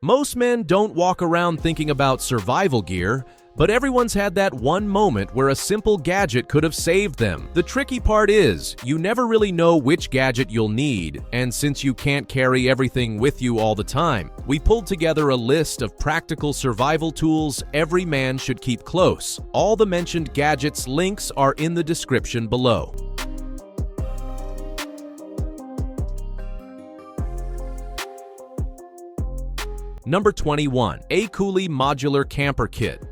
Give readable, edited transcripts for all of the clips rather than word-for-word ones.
Most men don't walk around thinking about survival gear, but everyone's had that one moment where a simple gadget could have saved them. The tricky part is, you never really know which gadget you'll need, and since you can't carry everything with you all the time, we pulled together a list of practical survival tools every man should keep close. All the mentioned gadgets links are in the description below. Number 21. Aecooly Modular CamperKit.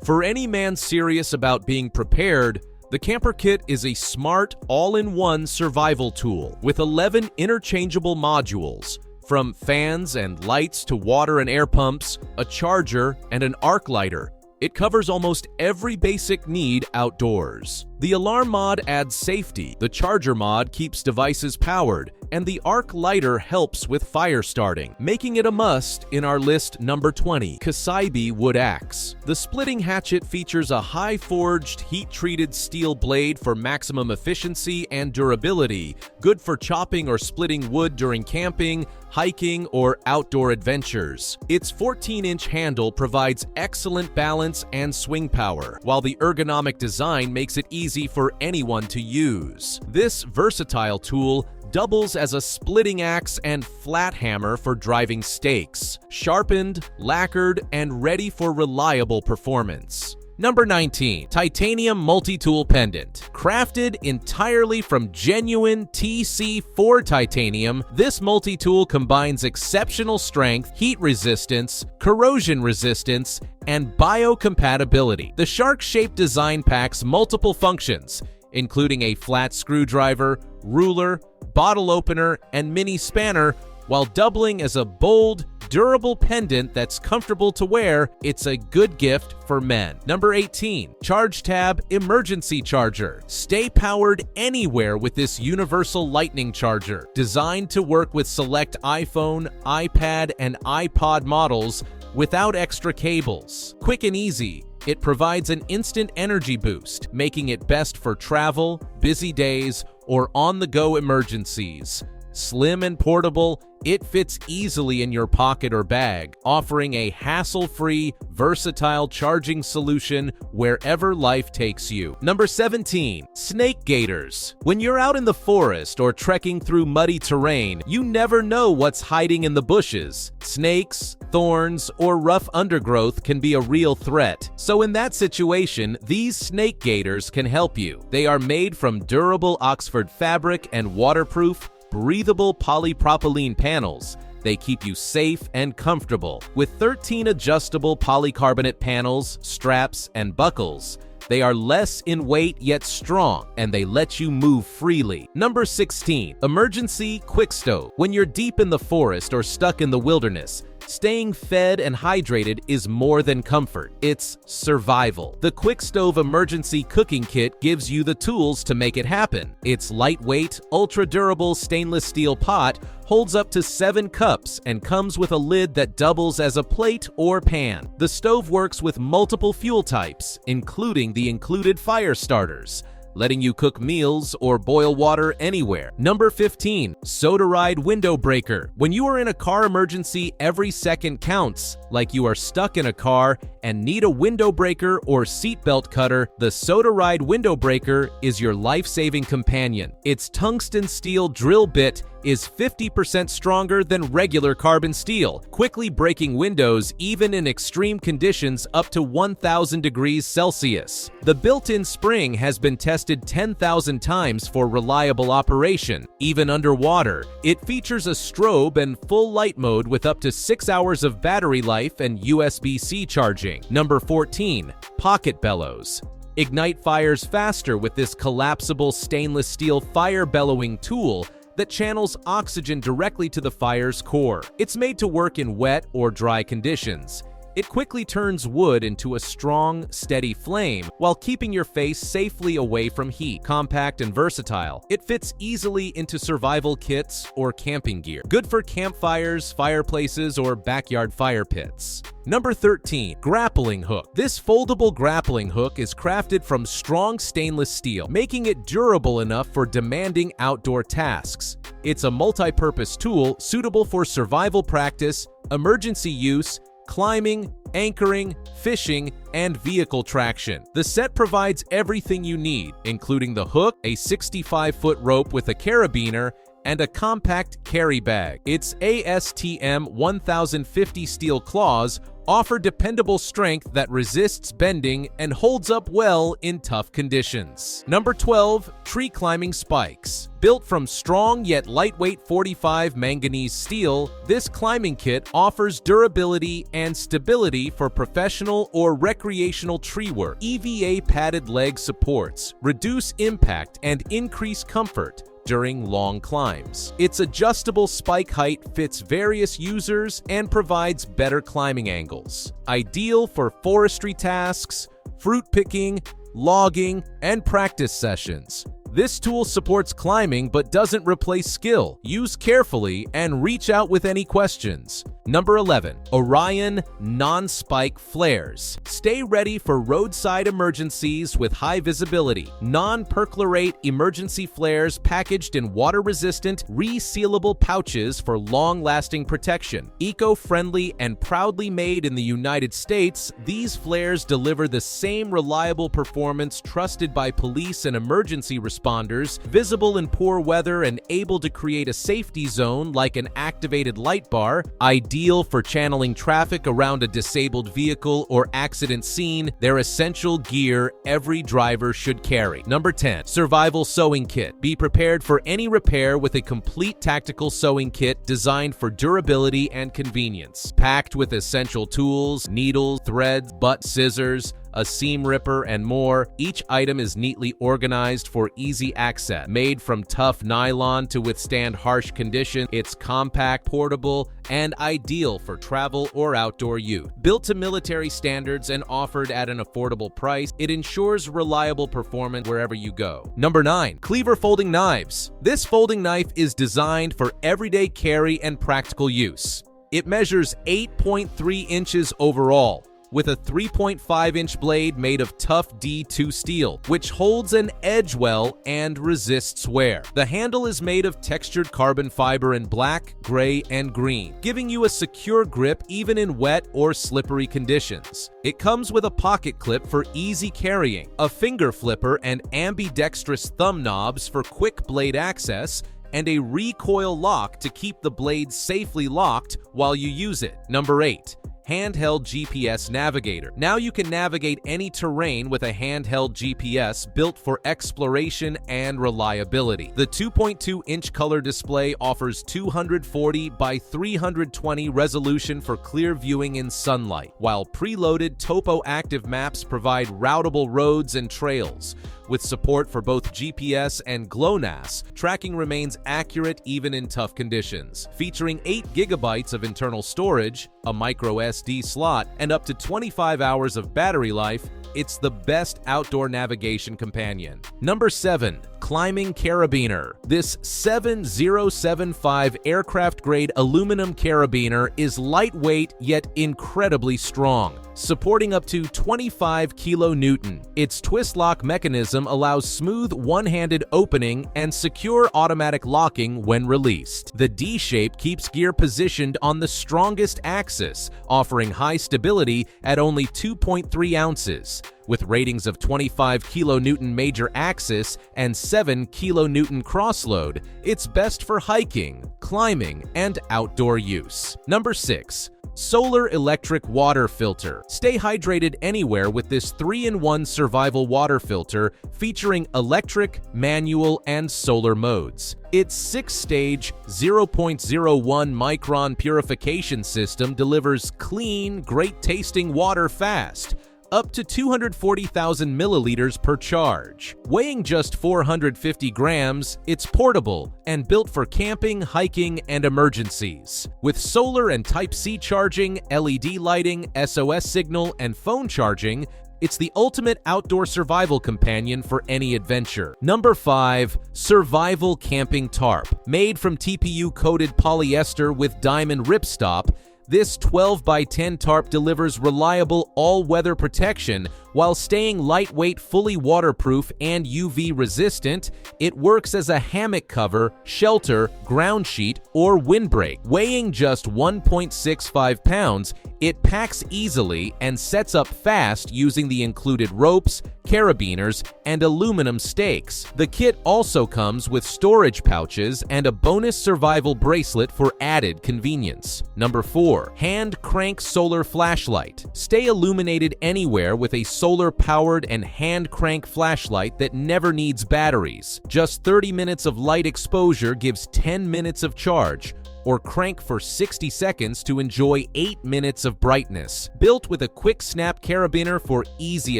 For any man serious about being prepared, the CamperKit is a smart, all-in-one survival tool with 11 interchangeable modules, from fans and lights to water and air pumps, a charger, and an arc lighter. It covers almost every basic need outdoors. The alarm mod adds safety, the charger mod keeps devices powered, and the arc lighter helps with fire starting, making it a must in our list number 20, KSEIBI Wood Axe. The splitting hatchet features a high-forged, heat-treated steel blade for maximum efficiency and durability, good for chopping or splitting wood during camping, hiking, or outdoor adventures. Its 14-inch handle provides excellent balance and swing power, while the ergonomic design makes it easy for anyone to use. This versatile tool doubles as a splitting axe and flat hammer for driving stakes, sharpened, lacquered, and ready for reliable performance. Number 19. Titanium Multitool Pendant. Crafted entirely from genuine TC4 titanium, this multi-tool combines exceptional strength, heat resistance, corrosion resistance, and biocompatibility. The shark-shaped design packs multiple functions, including a flat screwdriver, ruler, bottle opener, and mini spanner, while doubling as a bold, durable pendant that's comfortable to wear. It's a good gift for men. Number 18. ChargeTab Emergency Charger. Stay powered anywhere with this universal lightning charger. Designed to work with select iPhone, iPad, and iPod models without extra cables. Quick and easy, it provides an instant energy boost, making it best for travel, busy days, or on-the-go emergencies. Slim and portable, it fits easily in your pocket or bag, offering a hassle-free, versatile charging solution wherever life takes you. Number 17. Snake Gaiters. When you're out in the forest or trekking through muddy terrain, you never know what's hiding in the bushes. Snakes, thorns, or rough undergrowth can be a real threat. So in that situation, these snake gaiters can help you. They are made from durable Oxford fabric and waterproof, breathable polypropylene panels. They keep you safe and comfortable. With 13 adjustable polycarbonate panels, straps, and buckles, they are less in weight yet strong, and they let you move freely. Number 16. Emergency QuickStove. When you're deep in the forest or stuck in the wilderness, staying fed and hydrated is more than comfort. It's survival. The QuickStove Emergency Cooking Kit gives you the tools to make it happen. Its lightweight, ultra-durable stainless steel pot holds up to 7 cups and comes with a lid that doubles as a plate or pan. The stove works with multiple fuel types, including the included fire starters, letting you cook meals or boil water anywhere. Number 15. SodaRide Window Breaker. When you are in a car emergency, every second counts. Like you are stuck in a car and need a window breaker or seatbelt cutter, the SodaRide Window Breaker is your life-saving companion. Its tungsten steel drill bit is 50% stronger than regular carbon steel, quickly breaking windows even in extreme conditions up to 1,000 degrees Celsius. The built-in spring has been tested 10,000 times for reliable operation, even underwater. It features a strobe and full light mode with up to 6 hours of battery life and USB-C charging. Number 14. Pocket Bellows. Ignite fires faster with this collapsible stainless steel fire bellowing tool that channels oxygen directly to the fire's core. It's made to work in wet or dry conditions. It quickly turns wood into a strong, steady flame while keeping your face safely away from heat. Compact and versatile, it fits easily into survival kits or camping gear. Good for campfires, fireplaces, or backyard fire pits. Number 13. Grappling Hook. This foldable grappling hook is crafted from strong stainless steel, making it durable enough for demanding outdoor tasks. It's a multi-purpose tool suitable for survival practice, emergency use, climbing, anchoring, fishing, and vehicle traction. The set provides everything you need, including the hook, a 65-foot rope with a carabiner, and a compact carry bag. Its ASTM 1050 steel claws offer dependable strength that resists bending and holds up well in tough conditions. Number 12. Tree climbing spikes. Built from strong yet lightweight 45 manganese steel, this climbing kit offers durability and stability for professional or recreational tree work. EVA padded leg supports reduce impact and increase comfort during long climbs. Its adjustable spike height fits various users and provides better climbing angles. Ideal for forestry tasks, fruit picking, logging, and practice sessions. This tool supports climbing but doesn't replace skill. Use carefully and reach out with any questions. Number 11. Orion Nonspike Flares. Stay ready for roadside emergencies with high visibility. Non-perchlorate emergency flares packaged in water-resistant, resealable pouches for long-lasting protection. Eco-friendly and proudly made in the United States, these flares deliver the same reliable performance trusted by police and emergency responders, visible in poor weather and able to create a safety zone like an activated light bar. Ideal for channeling traffic around a disabled vehicle or accident scene. They're essential gear every driver should carry. Number 10. Survival Sewing Kit. Be prepared for any repair with a complete tactical sewing kit designed for durability and convenience. Packed with essential tools, needles, threads, butt scissors, a seam ripper, and more. Each item is neatly organized for easy access. Made from tough nylon to withstand harsh conditions, it's compact, portable, and ideal for travel or outdoor use. Built to military standards and offered at an affordable price, it ensures reliable performance wherever you go. Number 9. Cleaver Folding Knives. This folding knife is designed for everyday carry and practical use. It measures 8.3 inches overall, with a 3.5-inch blade made of tough D2 steel, which holds an edge well and resists wear. The handle is made of textured carbon fiber in black, gray, and green, giving you a secure grip even in wet or slippery conditions. It comes with a pocket clip for easy carrying, a finger flipper and ambidextrous thumb knobs for quick blade access, and a recoil lock to keep the blade safely locked while you use it. Number 8. Handheld GPS Navigator. Now you can navigate any terrain with a handheld GPS built for exploration and reliability. The 2.2-inch color display offers 240 by 320 resolution for clear viewing in sunlight, while preloaded topo-active maps provide routable roads and trails. With support for both GPS and GLONASS, tracking remains accurate even in tough conditions. Featuring 8 GB of internal storage, a micro SD slot, and up to 25 hours of battery life, it's the best outdoor navigation companion. Number 7. Climbing Carabiner. This 7075 aircraft-grade aluminum carabiner is lightweight yet incredibly strong, supporting up to 25 kN. Its twist-lock mechanism allows smooth one-handed opening and secure automatic locking when released. The D-shape keeps gear positioned on the strongest axis, offering high stability at only 2.3 ounces. With ratings of 25 kN major axis and 7 kN crossload, it's best for hiking, climbing, and outdoor use. Number 6. Solar Electric Water Filter. Stay hydrated anywhere with this 3-in-1 survival water filter featuring electric, manual, and solar modes. Its 6-stage 0.01 micron purification system delivers clean, great-tasting water fast. up to 240,000 milliliters per charge. Weighing just 450 grams, it's portable and built for camping, hiking, and emergencies. With solar and Type-C charging, LED lighting, SOS signal, and phone charging, it's the ultimate outdoor survival companion for any adventure. Number 5. Survival Camping Tarp. Made from TPU-coated polyester with diamond ripstop, this 12x10 tarp delivers reliable all-weather protection while staying lightweight, fully waterproof, and UV resistant. It works as a hammock cover, shelter, ground sheet, or windbreak. Weighing just 1.65 pounds, it packs easily and sets up fast using the included ropes, carabiners, and aluminum stakes. The kit also comes with storage pouches and a bonus survival bracelet for added convenience. Number 4. Hand Crank Solar Flashlight. Stay illuminated anywhere with a solar-powered and hand crank flashlight that never needs batteries. Just 30 minutes of light exposure gives 10 minutes of charge, or crank for 60 seconds to enjoy 8 minutes of brightness. Built with a quick snap carabiner for easy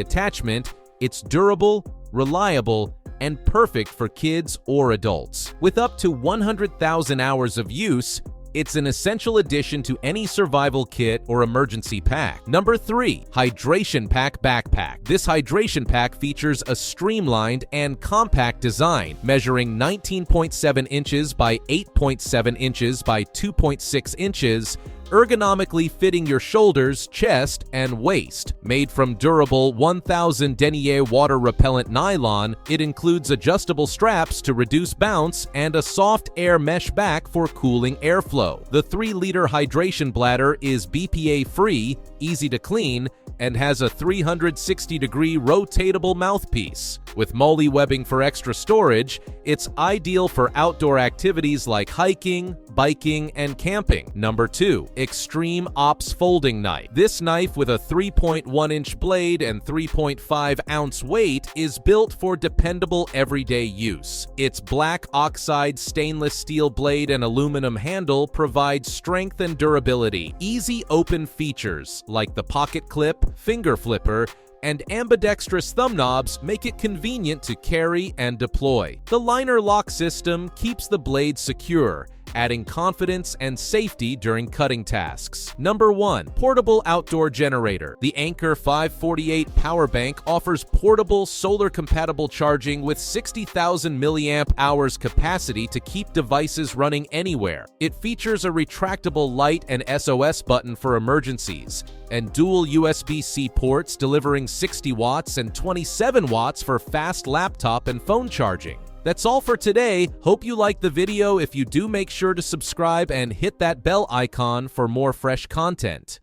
attachment, it's durable, reliable, and perfect for kids or adults. With up to 100,000 hours of use, it's an essential addition to any survival kit or emergency pack. Number 3. Hydration Pack Backpack. This hydration pack features a streamlined and compact design, measuring 19.7 inches by 8.7 inches by 2.6 inches, ergonomically fitting your shoulders, chest, and waist. Made from durable 1000 denier water-repellent nylon, it includes adjustable straps to reduce bounce and a soft air mesh back for cooling airflow. The 3-liter hydration bladder is BPA-free, easy to clean, and has a 360-degree rotatable mouthpiece. With MOLLE webbing for extra storage, it's ideal for outdoor activities like hiking, biking, and camping. Number 2. Extreme Ops Folding Knife. This knife with a 3.1-inch blade and 3.5-ounce weight is built for dependable everyday use. Its black oxide stainless steel blade and aluminum handle provide strength and durability. Easy open features like the pocket clip, finger flipper, and ambidextrous thumb knobs make it convenient to carry and deploy. The liner lock system keeps the blade secure, adding confidence and safety during cutting tasks. Number 1. Portable Outdoor Generator. The Anker 548 power bank offers portable, solar-compatible charging with 60,000 milliamp hours capacity to keep devices running anywhere. It features a retractable light and SOS button for emergencies, and dual USB-C ports delivering 60 watts and 27 watts for fast laptop and phone charging. That's all for today. Hope you liked the video. If you do, make sure to subscribe and hit that bell icon for more fresh content.